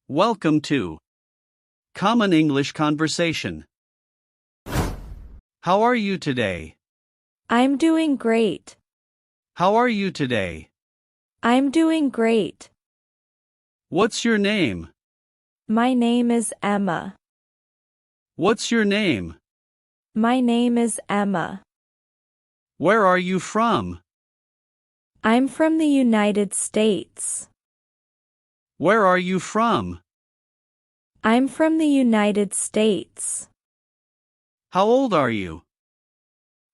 Welcome to Common English Conversation. How are you today? I'm doing great. How are you today? I'm doing great. What's your name? My name is Emma. What's your name? My name is Emma. Where are you from? I'm from the United States. Where are you from? I'm from the United States. How old are you?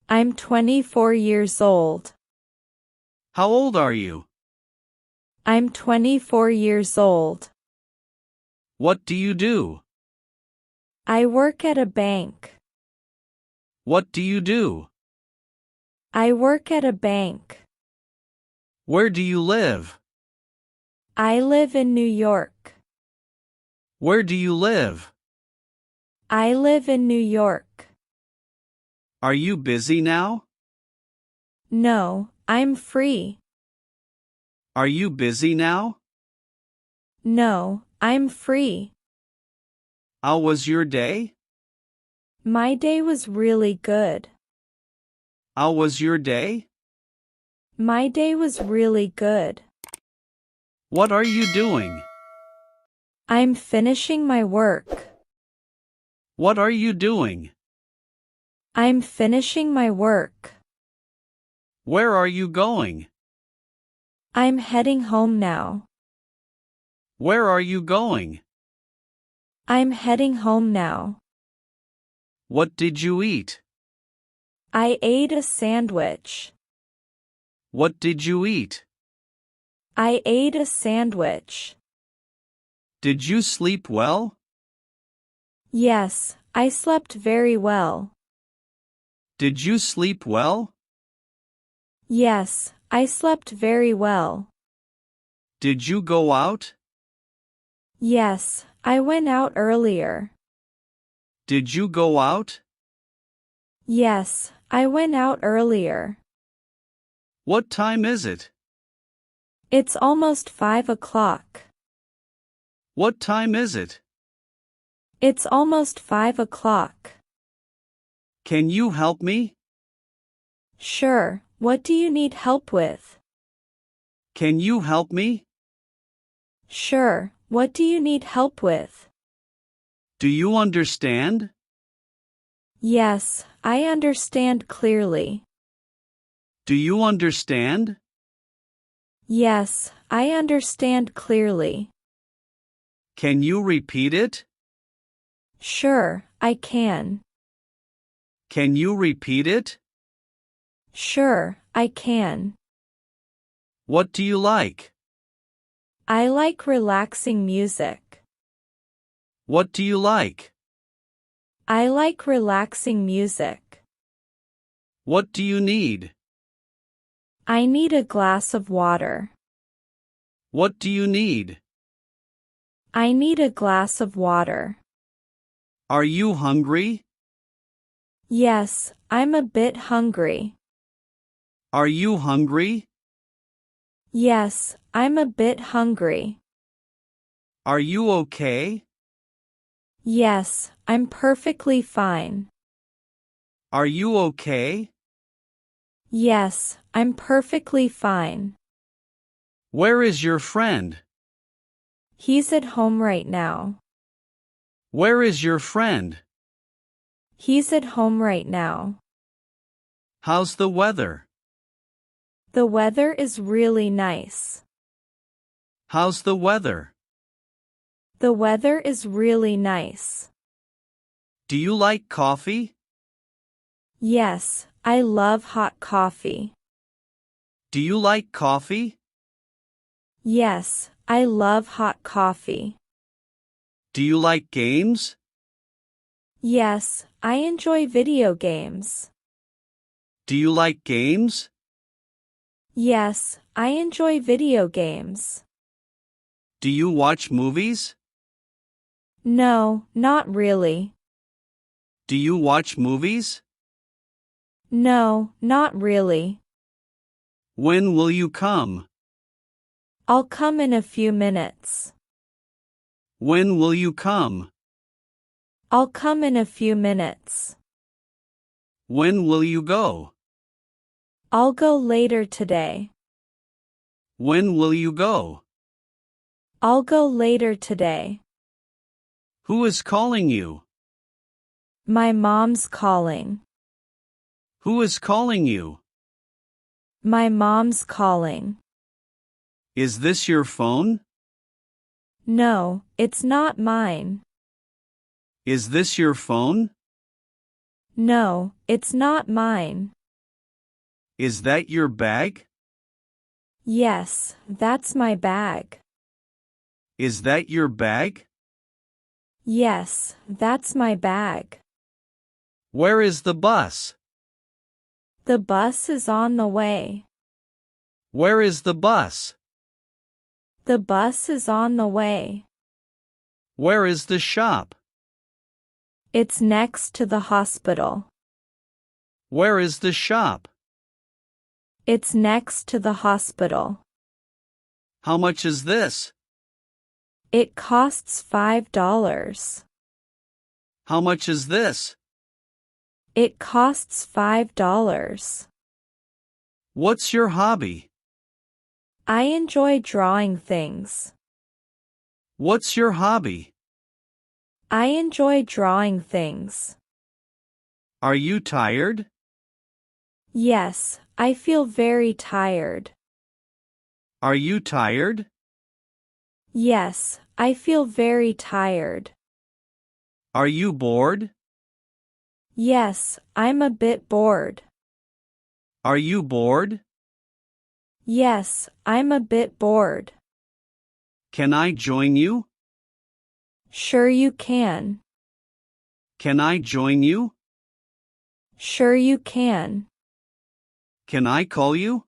I'm 24 years old. How old are you? I'm 24 years old. What do you do? I work at a bank. What do you do? I work at a bank. Where do you live? I live in New York. Where do you live? I live in New York. Are you busy now? No, I'm free. Are you busy now? No, I'm free. How was your day? My day was really good. How was your day? My day was really good. What are you doing? I'm finishing my work. What are you doing? I'm finishing my work. Where are you going? I'm heading home now. Where are you going? I'm heading home now. What did you eat? I ate a sandwich. What did you eat? I ate a sandwich. Did you sleep well? Yes, I slept very well. Did you sleep well? Yes, I slept very well. Did you go out? Yes, I went out earlier. Did you go out? Yes, I went out earlier. What time is it? It's almost 5 o'clock. What time is it? It's almost 5 o'clock. Can you help me? Sure, what do you need help with? Can you help me? Sure, what do you need help with? Do you understand? Yes, I understand clearly. Do you understand? Yes, I understand clearly. Can you repeat it? Sure, I can. Can you repeat it? Sure, I can. What do you like? I like relaxing music. What do you like? I like relaxing music. What do you need? I need a glass of water. What do you need? I need a glass of water. Are you hungry? Yes, I'm a bit hungry. Are you hungry? Yes, I'm a bit hungry. Are you okay? Yes, I'm perfectly fine. Are you okay? Yes, I'm perfectly fine. Where is your friend? He's at home right now. Where is your friend? He's at home right now. How's the weather? The weather is really nice. How's the weather? The weather is really nice. Do you like coffee? Yes, I love hot coffee. Do you like coffee? Yes, I love hot coffee. Do you like games? Yes, I enjoy video games. Do you like games? Yes, I enjoy video games. Do you watch movies? No, not really. Do you watch movies? No, not really. When will you come? I'll come in a few minutes. When will you come? I'll come in a few minutes. When will you go? I'll go later today. When will you go? I'll go later today. Who is calling you? My mom's calling. Who is calling you? My mom's calling. Is this your phone? No, it's not mine. Is this your phone? No, it's not mine. Is that your bag? Yes, that's my bag. Is that your bag? Yes, that's my bag. Where is the bus? The bus is on the way. Where is the bus? The bus is on the way. Where is the shop? It's next to the hospital. Where is the shop? It's next to the hospital. How much is this? It costs $5. How much is this? It costs $5. What's your hobby? I enjoy drawing things. What's your hobby? I enjoy drawing things. Are you tired? Yes, I feel very tired. Are you tired? Yes, I feel very tired. Are you bored? Yes, I'm a bit bored. Are you bored? Yes, I'm a bit bored. Can I join you? Sure you can. Can I join you? Sure you can. Can I call you?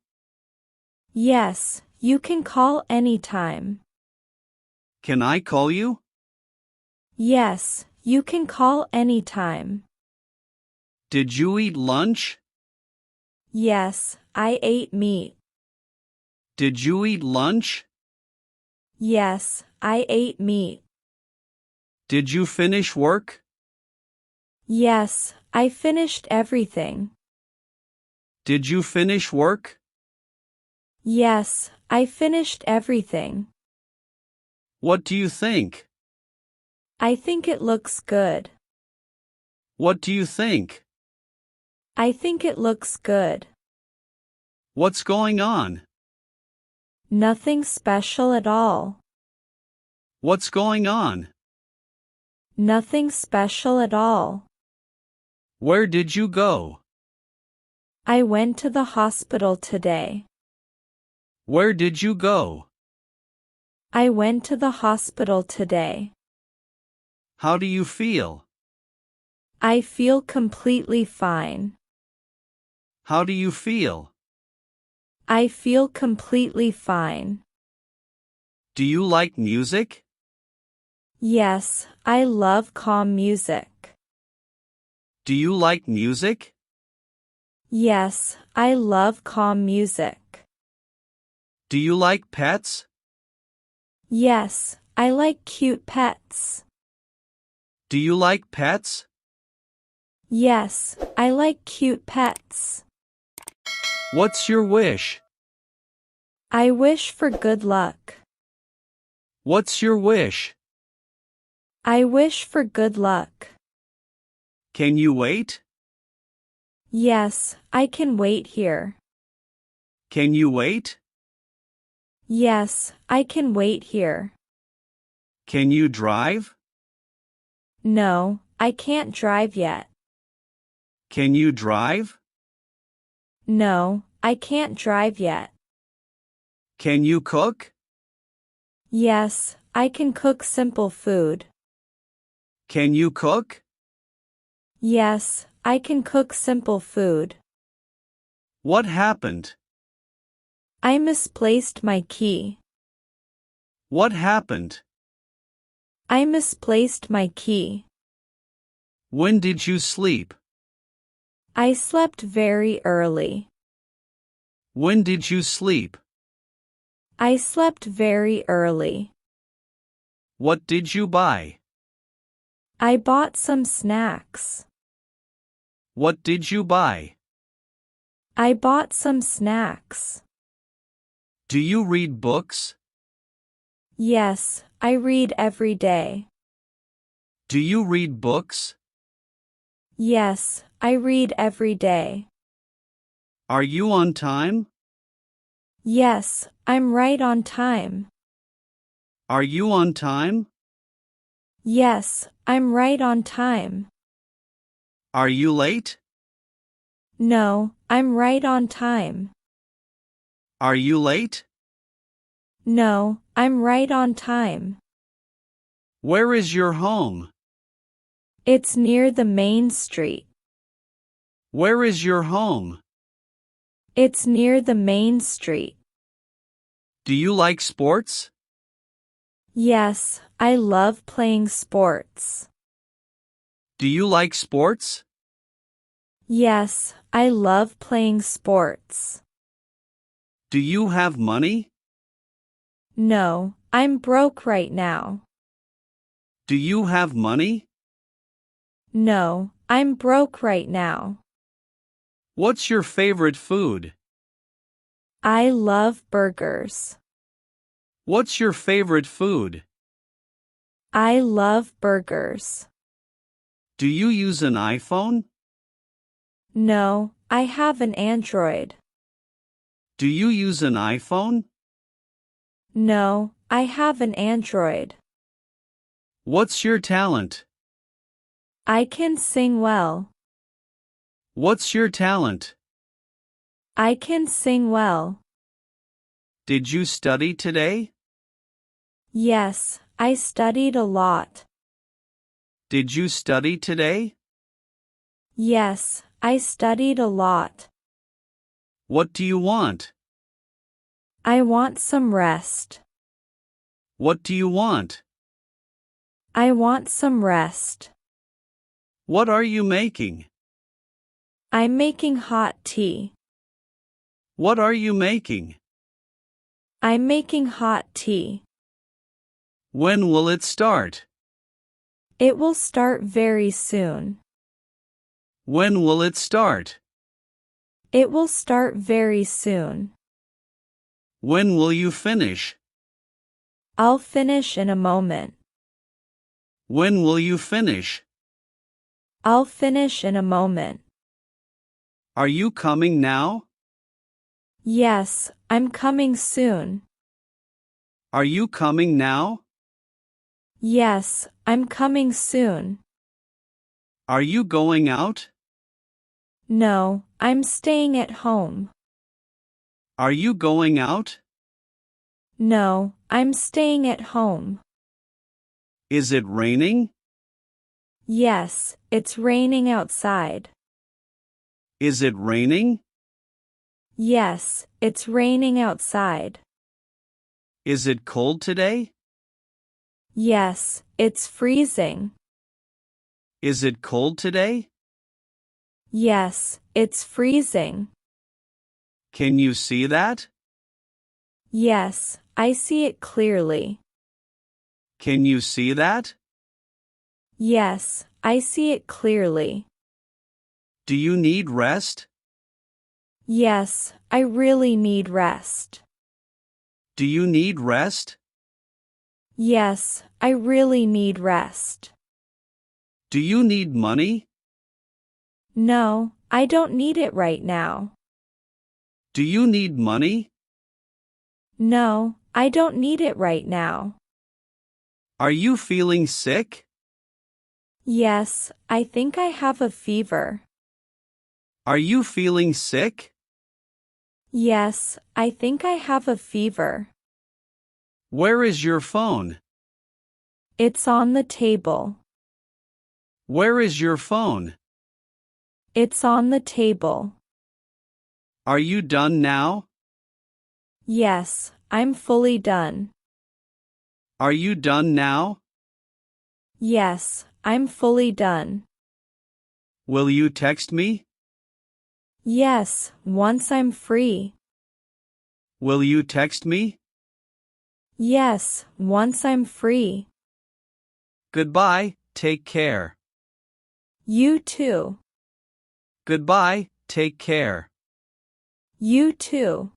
Yes, you can call anytime. Can I call you? Yes, you can call anytime. Did you eat lunch? Yes, I ate meat. Did you eat lunch? Yes, I ate meat. Did you finish work? Yes, I finished everything. Did you finish work? Yes, I finished everything. What do you think? I think it looks good. What do you think? I think it looks good. What's going on? Nothing special at all. What's going on? Nothing special at all. Where did you go? I went to the hospital today. Where did you go? I went to the hospital today. How do you feel? I feel completely fine. How do you feel? I feel completely fine. Do you like music? Yes, I love calm music. Do you like music? Yes, I love calm music. Do you like pets? Yes, I like cute pets. Do you like pets? Yes, I like cute pets. What's your wish? I wish for good luck. What's your wish? I wish for good luck. Can you wait? Yes, I can wait here. Can you wait? Yes, I can wait here. Can you drive? No, I can't drive yet. Can you drive? No, I can't drive yet. Can you cook? Yes, I can cook simple food. Can you cook? Yes, I can cook simple food. What happened? I misplaced my key. What happened? I misplaced my key. When did you sleep? I slept very early. When did you sleep? I slept very early. What did you buy? I bought some snacks. What did you buy? I bought some snacks. Do you read books? Yes, I read every day. Do you read books? Yes, I read every day. Are you on time? Yes, I'm right on time. Are you on time? Yes, I'm right on time. Are you late? No, I'm right on time. Are you late? No, I'm right on time. Where is your home? It's near the main street. Where is your home? It's near the main street. Do you like sports? Yes, I love playing sports. Do you like sports? Yes, I love playing sports. Do you have money? No, I'm broke right now. Do you have money? No, I'm broke right now. What's your favorite food? I love burgers. What's your favorite food? I love burgers. Do you use an iPhone? No, I have an Android. Do you use an iPhone? No, I have an Android. What's your talent? I can sing well. What's your talent? I can sing well. Did you study today? Yes, I studied a lot. Did you study today? Yes, I studied a lot. What do you want? I want some rest. What do you want? I want some rest. What are you making? I'm making hot tea. What are you making? I'm making hot tea. When will it start? It will start very soon. When will it start? It will start very soon. When will you finish? I'll finish in a moment. When will you finish? I'll finish in a moment. Are you coming now? Yes, I'm coming soon. Are you coming now? Yes, I'm coming soon. Are you going out? No, I'm staying at home. Are you going out? No, I'm staying at home. Is it raining? Yes, it's raining outside. Is it raining? Yes, it's raining outside. Is it cold today? Yes, it's freezing. Is it cold today? Yes, it's freezing. Can you see that? Yes, I see it clearly. Can you see that? Yes, I see it clearly. Do you need rest? Yes, I really need rest. Do you need rest? Yes, I really need rest. Do you need money? No, I don't need it right now. Do you need money? No, I don't need it right now. Are you feeling sick? Yes, I think I have a fever. Are you feeling sick? Yes, I think I have a fever. Where is your phone? It's on the table. Where is your phone? It's on the table. Are you done now? Yes, I'm fully done. Are you done now? Yes, I'm fully done. Will you text me? Yes, once I'm free. Will you text me? Yes, once I'm free. Goodbye, take care. You too. Goodbye, take care. You too.